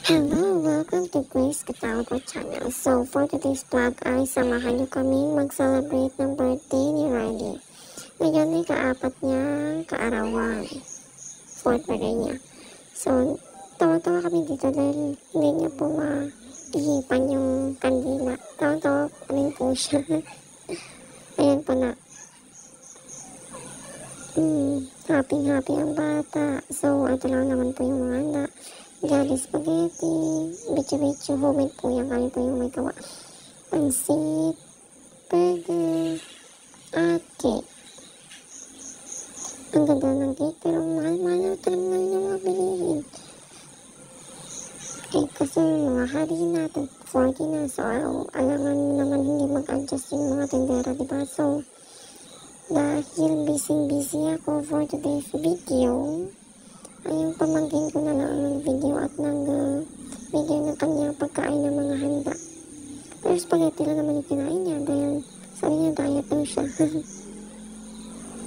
Hello! Welcome to Grace Cataldo Channel. So, for today's vlog ay samahan niyo kaming mag-celebrate ng birthday ni Riley. Ngayon ay kaapat niya kaarawan. Fourth birthday niya. So, tawa-tawa kami dito dahil hindi niya po maihipan yung kandila. Tawa-tawa kami po siya. Ayan po na. Happy ang bata. So, ito lang naman po yung mga handa. Jolly spaghetti, bicho-bicho, homemade po yan. Kami po yung may gawa. Pansit, burger, at cake. Ang ganda ng cake, pero mahal-mahal na talaga ngayon yung mga bilihin. Eh, kasi mga harina, 40 na. So, alangan naman hindi mag-adjust yung mga tendera, diba? So, dahil busy ako for today's video, ay yung pamangkin ko na lang ang video at nag-video ng kanyang pagkain ng mga handa. Pero spaghetti lang naman yung kinain niya dahil sabi niya diet daw siya.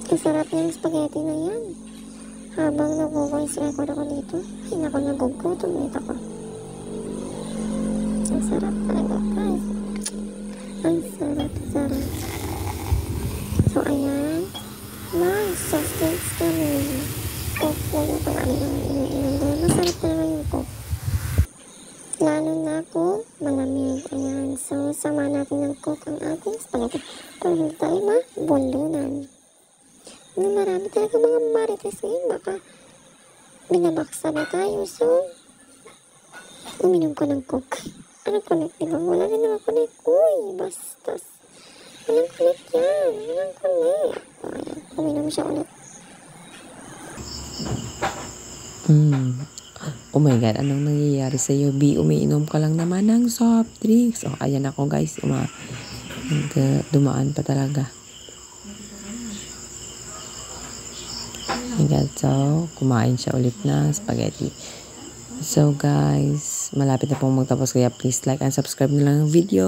Ang sarap yung spaghetti na yan. Habang nag-voice record ako dito, ay naku, nagugutom ulit ako. Ang sarap talaga, guys. Ang sarap. So, ayan. Sausage kami. Coke po yung pag-ano yung masarap talaga yung Coke. Lalo na kung malamig. Ayan. So, sama natin ng Coke ang ating spaghetti. Pero hindi tayo mabundunan. Marami talaga mga marites ngayon. Baka binabaksa na tayo. So, uminom ko ng Coke. Anong connect, diba? Wala rin naman connect. Uy, bastos. Walang connect yan. Walang connect. Ayan. Uminom siya ulit. Oh my God, anong nangyayari sa'yo? B, umiinom ka lang naman ng soft drinks. Oh, ayan ako guys, dumaan pa talaga. Oh my God, so, kumain siya ulit na spaghetti. So guys, malapit na pong magtapos kaya please like and subscribe na lang ang video.